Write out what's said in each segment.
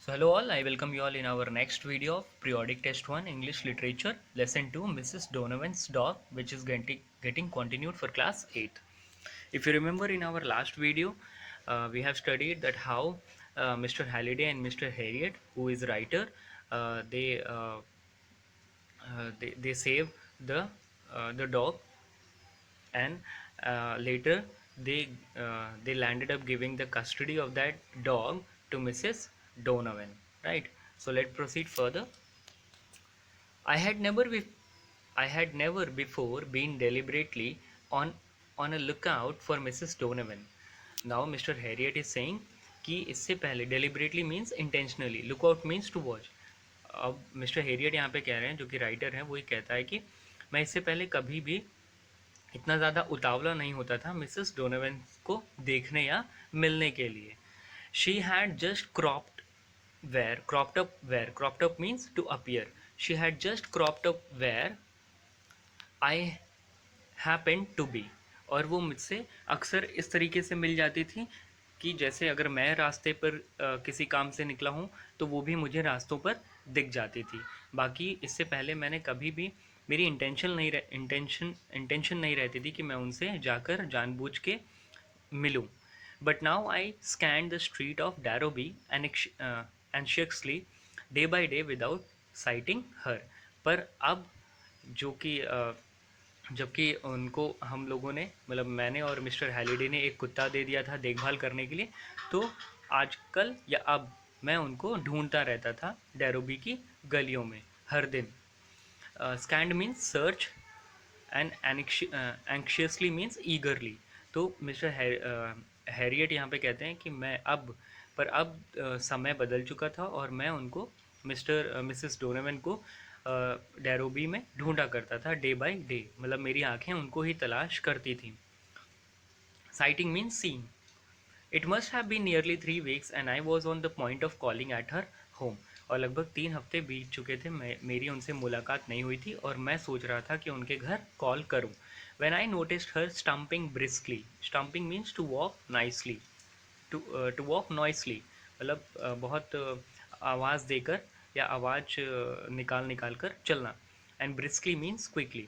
So hello all, I welcome you all in our next video of Periodic Test 1 English Literature Lesson 2 Mrs. Donovan's Dog, which is getting continued for class 8th. If you remember in our last video, we have studied that how Mr. Halliday and Mr. Harriet, who is writer, uh, they, uh, they save the dog, and later they landed up giving the custody of that dog to Mrs. Donovan, right? So let's proceed further. I had never be- I had never before been deliberately on on a lookout for Mrs. Donovan. Now Mr. Harriet is saying कि इससे पहले deliberately means intentionally, lookout means to watch. अब mister Harriet यहाँ पे कह रहे हैं, जो कि राइटर हैं, वही कहता है कि मैं इससे पहले कभी भी इतना ज़्यादा उतावला नहीं होता था मिसेस डोनोवन को देखने या मिलने के लिए. She had just cropped up means to appear. She had just cropped up where I happen to be. और वो मुझसे अक्सर इस तरीके से मिल जाती थी कि जैसे अगर मैं रास्ते पर किसी काम से निकला हूँ तो वो भी मुझे रास्तों पर दिख जाती थी. बाकी इससे पहले मैंने कभी भी मेरी इंटेंशन नहीं रहती थी कि मैं उनसे जाकर जानबूझ के मिलूं. But now I scan the street of Darrowby anxiously day by day without sighting her. पर अब जो कि जबकि उनको हम लोगों ने, मतलब मैंने और मिस्टर हैलिडे ने एक कुत्ता दे दिया था देखभाल करने के लिए, तो आजकल या अब मैं उनको ढूंढता रहता था डैरोबी की गलियों में हर दिन. Scanned means search and anxiously means eagerly. तो मिस्टर हैरियट यहाँ पे कहते हैं कि मैं अब समय बदल चुका था और मैं उनको मिसेस डोनोवन को डैरोबी में ढूंढा करता था डे बाय डे. मतलब मेरी आंखें उनको ही तलाश करती थी. Sighting means seeing. It must have been nearly 3 weeks and I was on the point of calling at her home. और लगभग 3 हफ्ते बीत चुके थे, मेरी उनसे मुलाकात नहीं हुई थी और मैं सोच रहा था कि उनके घर कॉल करूं. When I noticed her stumping briskly. Stumping means to walk nicely, to walk noisily, मतलब बहुत आवाज़ देकर या आवाज़ निकाल निकाल कर चलना. And briskly means quickly.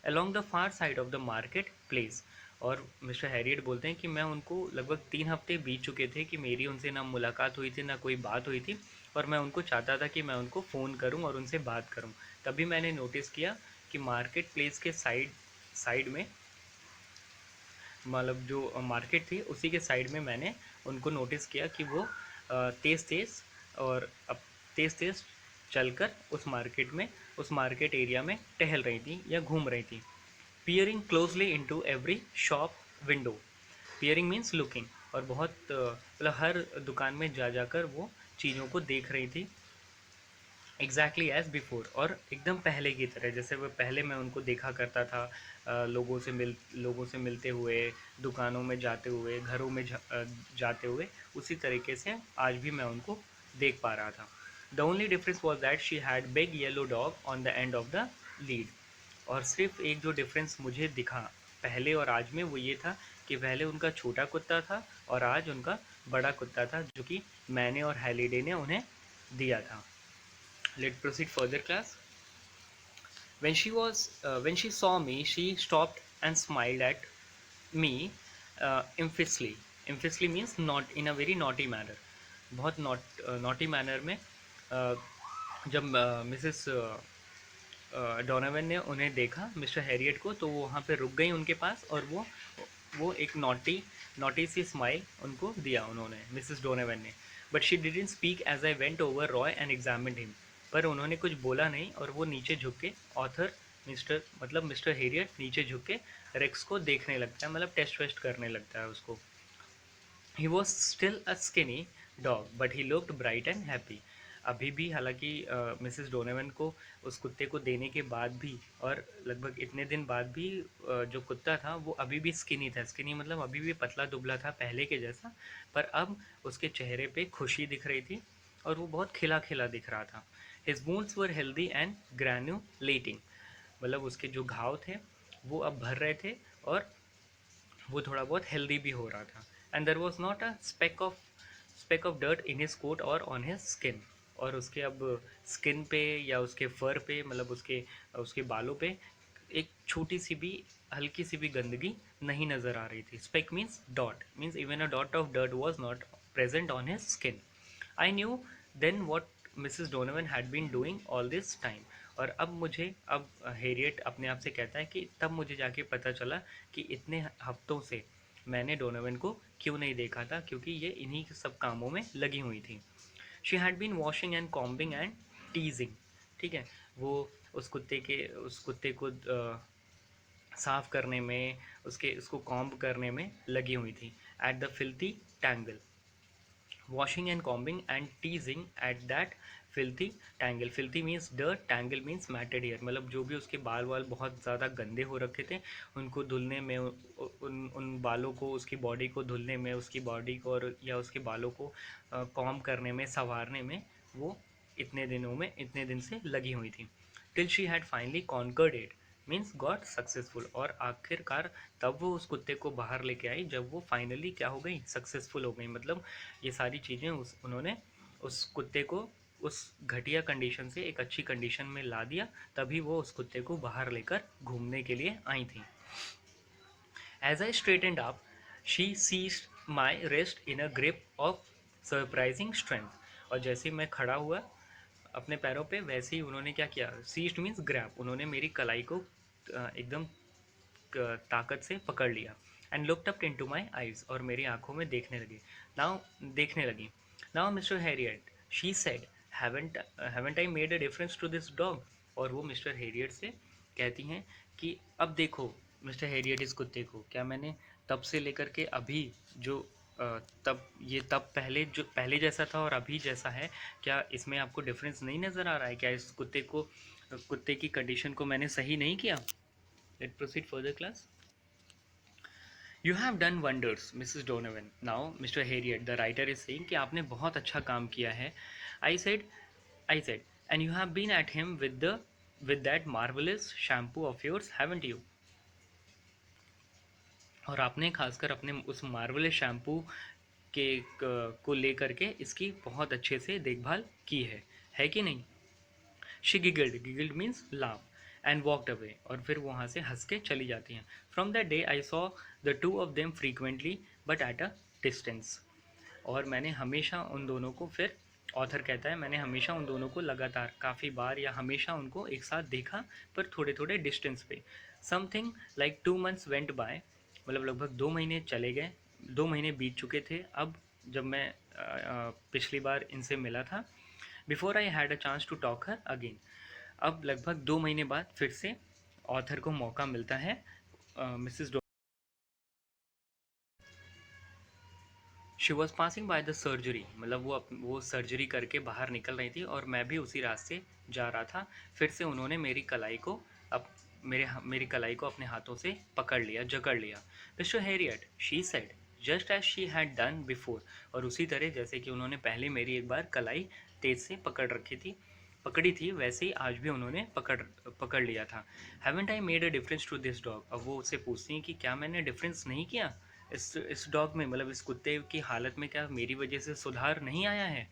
Along the far side of the market place. और मिस्टर हैरियट बोलते हैं कि मैं उनको लगभग 3 हफ्ते बीत चुके थे कि मेरी उनसे ना मुलाकात हुई थी ना कोई बात हुई थी, और मैं उनको चाहता था कि मैं उनको फ़ोन करूं और उनसे बात करूं. तभी मैंने नोटिस किया कि मार्केट प्लेस के साइड में, मतलब जो मार्केट थी उसी के साइड में मैंने उनको नोटिस किया कि वो तेज़ तेज़ और अब तेज़ तेज़ चलकर उस मार्केट एरिया में टहल रही थी या घूम रही थी. Peering closely into every shop window. Peering means looking. और बहुत मतलब हर दुकान में जा जाकर वो चीज़ों को देख रही थी. Exactly as before. और एकदम पहले की तरह, जैसे वो पहले मैं उनको देखा करता था लोगों से मिलते हुए, दुकानों में जाते हुए, घरों में जाते हुए, उसी तरीके से आज भी मैं उनको देख पा रहा था. The only difference was that she had big yellow dog on the end of the lead. और सिर्फ एक जो डिफरेंस मुझे दिखा पहले और आज में, वो ये था कि पहले उनका छोटा कुत्ता था और आज उनका बड़ा कुत्ता था, जो कि मैंने और हैलिडे ने उन्हें दिया था. Let's proceed further, class. When she saw me, she stopped and smiled at me impishly. Impishly means not in a very naughty manner. बहुत naughty manner में जब मिसेस डोनावन ने उन्हें देखा, मिस्टर हैरियट को, तो वो वहाँ पे रुक गई उनके पास और वो एक नॉटी सी स्माइल उनको दिया उन्होंने, मिसेस डोनावन ने. But she didn't speak as I went over Roy and examined him. पर उन्होंने कुछ बोला नहीं और वो नीचे झुक के मिस्टर हेरियट नीचे झुक के रेक्स को देखने लगता है, मतलब टेस्ट वेस्ट करने लगता है उसको. He was still a skinny dog but he looked bright and happy. अभी भी, हालांकि मिसेस डोनोवन को उस कुत्ते को देने के बाद भी और लगभग इतने दिन बाद भी जो कुत्ता था वो अभी भी स्किनी था. स्किनी मतलब अभी भी पतला दुबला था पहले के जैसा, पर अब उसके चेहरे पे खुशी दिख रही थी और वो बहुत खिला खिला दिख रहा था. His wounds were healthy and granulating. मतलब उसके जो घाव थे वो अब भर रहे थे और वो थोड़ा बहुत हेल्दी भी हो रहा था. And there was not a speck of dirt in his coat और ऑन हिज स्किन, और उसके अब स्किन पे या उसके फर पे, मतलब उसके उसके बालों पे एक छोटी सी भी, हल्की सी भी गंदगी नहीं नज़र आ रही थी. Speck means dot, means even a dot of dirt was not present on his skin. I knew then what Mrs Donovan had been doing all this time. और अब हेरियट अपने आप से कहता है कि तब मुझे जाके पता चला कि इतने हफ्तों से मैंने डोनोवन को क्यों नहीं देखा था, क्योंकि ये इन्हीं सब कामों में लगी हुई थी. She had been washing and combing and teasing. ठीक है, वो उस कुत्ते को साफ करने में, उसको कॉम्ब करने में लगी हुई थी. At the filthy tangle, washing and combing and teasing at that filthy tangle. filthy means dirt, tangle means matted hair. मतलब जो भी उसके बाल वाल बहुत ज़्यादा गंदे हो रखे थे, उनको धुलने में, उन बालों को, उसकी बॉडी को धुलने में, उसकी बॉडी को और या उसके बालों को कॉम्ब करने में, संवारने में वो इतने दिन से लगी हुई थी. Till she had finally conquered it, means got successful. और आखिरकार तब वो उस कुत्ते को बाहर लेके आई जब वो फाइनली क्या हो गई, सक्सेसफुल हो गई. मतलब ये सारी चीज़ें उन्होंने उस कुत्ते को उस घटिया कंडीशन से एक अच्छी कंडीशन में ला दिया, तभी वो उस कुत्ते को बाहर लेकर घूमने के लिए आई थी. As I straightened up, she seized my wrist in a grip of surprising strength. और जैसे मैं खड़ा हुआ अपने पैरों पे, वैसे ही उन्होंने क्या किया, सीज्ड मीन्स ग्रैब, उन्होंने मेरी कलाई को एकदम ताकत से पकड़ लिया. And looked up into my eyes, और मेरी आंखों में देखने लगी. Now Mr Herriot, she said, haven't I made a difference to this dog. और वो मिस्टर हैरियट से कहती हैं कि अब देखो मिस्टर हैरियट, इस कुत्ते को क्या मैंने तब से लेकर के अभी जो तब पहले जैसा था और अभी जैसा है, क्या इसमें आपको डिफरेंस नहीं नज़र आ रहा है? क्या इस कुत्ते की कंडीशन को मैंने सही नहीं किया? Let proceed further class. You have done wonders Mrs Donovan. Now Mr Herriot, the writer is saying कि आपने बहुत अच्छा काम किया है. I said I said and you have been at him with that marvellous shampoo of yours, haven't you? और आपने खासकर अपने उस मार्वलस शैम्पू को लेकर के इसकी बहुत अच्छे से देखभाल की है कि नहीं? She giggled means laugh, and walked away, और फिर वहाँ से हंस के चली जाती हैं. From that day I saw the two of them frequently but at a distance. और मैंने हमेशा उन दोनों को, फिर ऑथर कहता है, मैंने हमेशा उन दोनों को लगातार काफ़ी बार या हमेशा उनको एक साथ देखा, पर थोड़े थोड़े डिस्टेंस पे. Something like 2 months went by, मतलब लगभग 2 महीने चले गए, 2 महीने बीत चुके थे अब जब मैं पिछली बार इनसे मिला था. Before I had a chance to talk her again. अब लगभग 2 महीने बाद फिर से ऑथर को मौका मिलता है Mrs. She was passing by the surgery, मतलब वो सर्जरी करके बाहर निकल रही थी और मैं भी उसी रास्ते जा रहा था. फिर से उन्होंने मेरी कलाई को अपने हाथों से जकड़ लिया. Mr Herriot, she said, just as she had done before. और उसी तरह जैसे कि उन्होंने पहले मेरी एक बार कलाई तेज से पकड़ी थी, वैसे ही आज भी उन्होंने पकड़ लिया था. Haven't I made a difference to this dog. अब वो उससे पूछती हैं कि क्या मैंने डिफरेंस नहीं किया इस डॉग में, मतलब इस कुत्ते की हालत में, क्या मेरी वजह से सुधार नहीं आया है?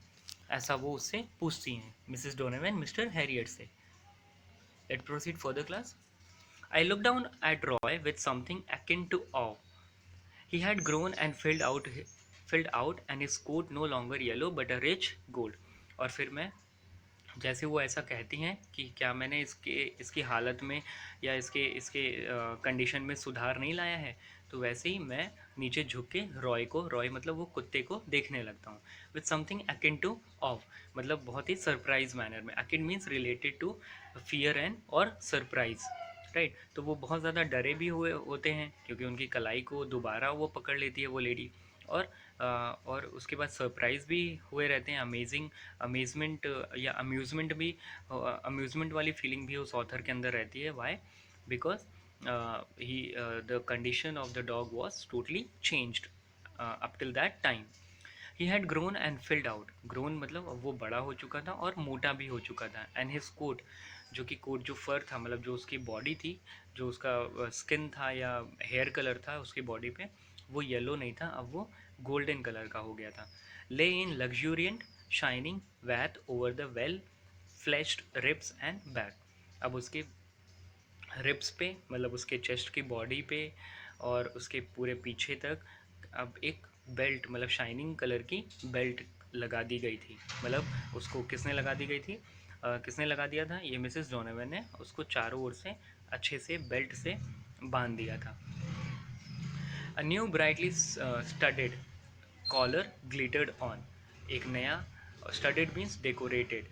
ऐसा वो उससे पूछती हैं मिसेस डोनोवन मिस्टर हैरियट से. Let proceed further class. I look down at Roy with something akin to awe. He had grown and filled out and his coat no longer yellow but a rich gold. और फिर मैं, जैसे वो ऐसा कहती हैं कि क्या मैंने इसकी हालत में या इसके इसके कंडीशन में सुधार नहीं लाया है, तो वैसे ही मैं नीचे झुक के रॉय मतलब वो कुत्ते को देखने लगता हूँ. With something akin to awe, मतलब बहुत ही सरप्राइज मैनर में. Akin means related to fear and और सरप्राइज, राइट. तो वो बहुत ज़्यादा डरे भी हुए होते हैं क्योंकि उनकी कलाई को दोबारा वो पकड़ लेती है वो लेडी. और और उसके बाद सरप्राइज भी हुए रहते हैं, अमेजमेंट या अम्यूज़मेंट वाली फीलिंग भी उस ऑथर के अंदर रहती है. Why? Because he the condition of the dog was totally changed up till that time. He had grown and filled out. Grown मतलब वो बड़ा हो चुका था और मोटा भी हो चुका था. एंड हिज कोट, जो फर था, मतलब जो उसकी बॉडी थी, जो उसका स्किन था या हेयर कलर था उसकी बॉडी पे, वो येलो नहीं था, अब वो गोल्डन कलर का हो गया था. lay in luxuriant shining bath over the well fleshed ribs and back. अब उसके रिब्स पे मतलब उसके चेस्ट की बॉडी पे और उसके पूरे पीछे तक अब एक बेल्ट मतलब शाइनिंग कलर की बेल्ट लगा दी गई थी। मतलब उसको किसने लगा दी गई थी, किसने लगा दिया था, ये मिसेस डोनोवन ने उसको चारों ओर से अच्छे से बेल्ट से बांध दिया था। A new brightly studded collar glittered on. एक नया, स्टडेड मीन्स डेकोरेटेड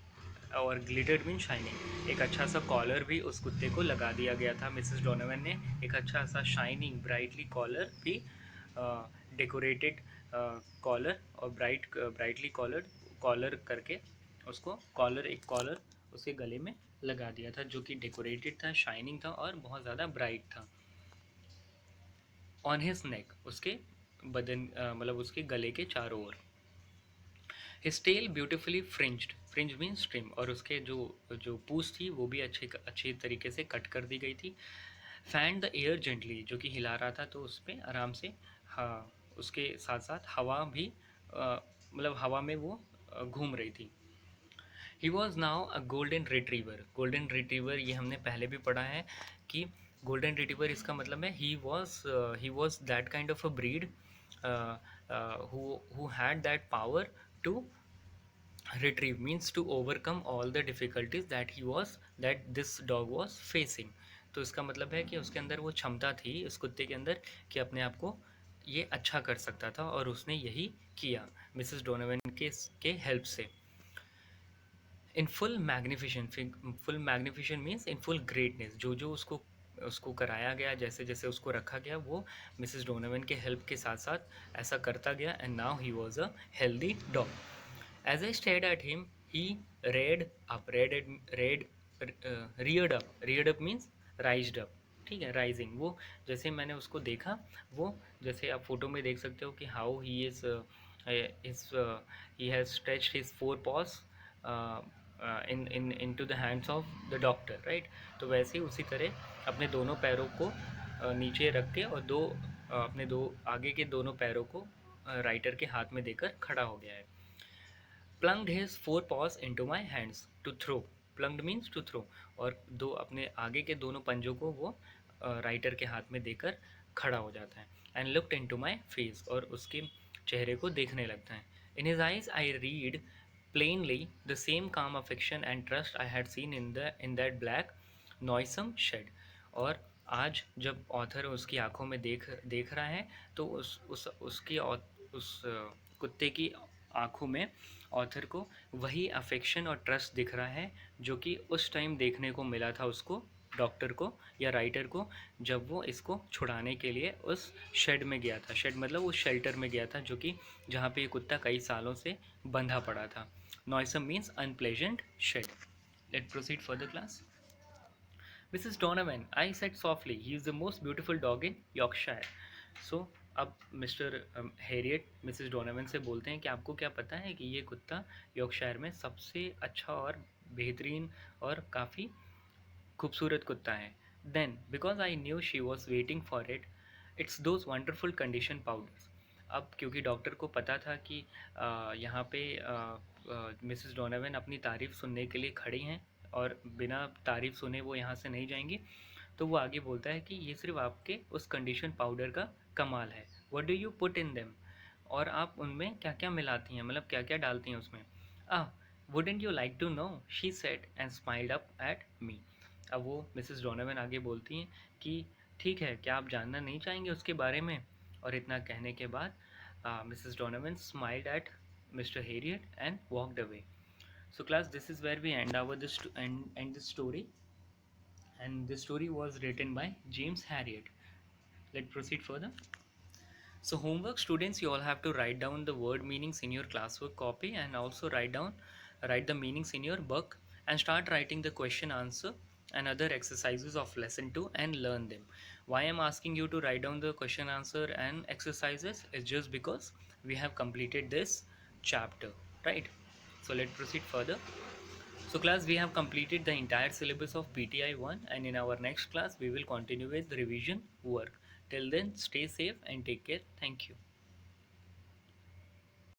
और ग्लिटर्ड मीन शाइनिंग, एक अच्छा सा कॉलर भी उस कुत्ते को लगा दिया गया था। मिसेस डोनोवन ने एक अच्छा सा शाइनिंग ब्राइटली कॉलर भी, डेकोरेटेड कॉलर और ब्राइटली कॉलर कॉलर करके उसको कॉलर, एक कॉलर उसके गले में लगा दिया था जो कि डेकोरेटेड था, शाइनिंग था और बहुत ज़्यादा ब्राइट था। ऑन हिज नेक, उसके बदन मतलब उसके गले के चारों ओर। His tail beautifully fringed, fringe means trim, और उसके जो जो पूछ थी वो भी अच्छी तरीके से कट कर दी गई थी। फैन द एयर जेंटली, जो कि हिला रहा था तो उस पर आराम से, हाँ उसके साथ साथ हवा भी मतलब हवा में वो घूम रही थी। He was now a golden retriever. Golden retriever ये हमने पहले भी पढ़ा है कि गोल्डन रिट्रीवर इसका मतलब है he was that kind of a breed who had that power to retrieve, means to overcome all the difficulties that this dog was facing। तो इसका मतलब है कि उसके अंदर वो क्षमता थी उस कुत्ते के अंदर कि अपने आप को ये अच्छा कर सकता था और उसने यही किया मिसेस डोनोवन के हेल्प से। In full magnificence, full magnificence means in full greatness, जो जो उसको उसको कराया गया, जैसे जैसे उसको रखा गया वो मिसेस डोनोवन के हेल्प के साथ साथ ऐसा करता गया। And now he was a healthy dog. As I stared at him he reared up, reared up means raised up, ठीक है, राइजिंग। वो जैसे मैंने उसको देखा, वो जैसे आप फोटो में देख सकते हो कि how he is is he has stretched his four paws into the hands of the doctor, right. तो वैसे ही उसी तरह अपने दोनों पैरों को नीचे रख के और अपने दो आगे के दोनों पैरों को राइटर के हाथ में देकर खड़ा हो गया है। Plunged his four paws into my hands to throw, plunged means to throw, और दो अपने आगे के दोनों पंजों को वो राइटर के हाथ में देकर खड़ा हो जाता है। And looked into my face, और उसके चेहरे को देखने लगता है। In his eyes I read plainly the same calm affection and trust I had seen in that black noisome shed। और आज जब ऑथर उसकी आंखों में देख रहा है तो उस कुत्ते की आंखों में ऑथर को वही अफेक्शन और ट्रस्ट दिख रहा है जो कि उस टाइम देखने को मिला था उसको, डॉक्टर को या राइटर को, जब वो इसको छुड़ाने के लिए उस शेड में गया था। शेड मतलब उस शेल्टर में गया था जो कि जहाँ पे ये कुत्ता कई सालों से बंधा पड़ा था। Noisome means unpleasant shed. Let proceed further class. Mrs. Donovan, I said softly, he is the most beautiful dog in Yorkshire. So, अब मिस्टर हैरियट मिसेस डोनावन से बोलते हैं कि आपको क्या पता है कि ये कुत्ता यॉर्कशायर में सबसे अच्छा और बेहतरीन और काफ़ी खूबसूरत कुत्ता है। Then because I knew she was waiting for it, it's those wonderful condition powders. अब क्योंकि डॉक्टर को पता था कि यहाँ पे मिसेस डोनावन अपनी तारीफ़ सुनने के लिए खड़ी हैं और बिना तारीफ़ सुने वो यहाँ से नहीं जाएंगी, तो वो आगे बोलता है कि ये सिर्फ आपके उस कंडीशन पाउडर का कमाल है। What do you put in them, और आप उनमें क्या क्या मिलाती हैं, मतलब क्या क्या डालती हैं उसमें। Ah, wouldn't you like to know, she said and smiled up at me. अब वो मिसेस डोनावन आगे बोलती हैं कि ठीक है, क्या आप जानना नहीं चाहेंगे उसके बारे में। और इतना कहने के बाद Mrs Donovan smiled at Mr. Harriet and walked away. So class, this is where we end this story, and this story was written by James Harriet. Let's proceed further. So homework students, you all have to write down the word meanings in your classwork copy and also write the meanings in your book and start writing the question answer and other exercises of lesson 2 and learn them. Why I'm asking you to write down the question answer and exercises is just because we have completed this chapter, right? So let's proceed further. So class, we have completed the entire syllabus of PTI 1, and in our next class we will continue with revision work. Till then, stay safe and take care. Thank you.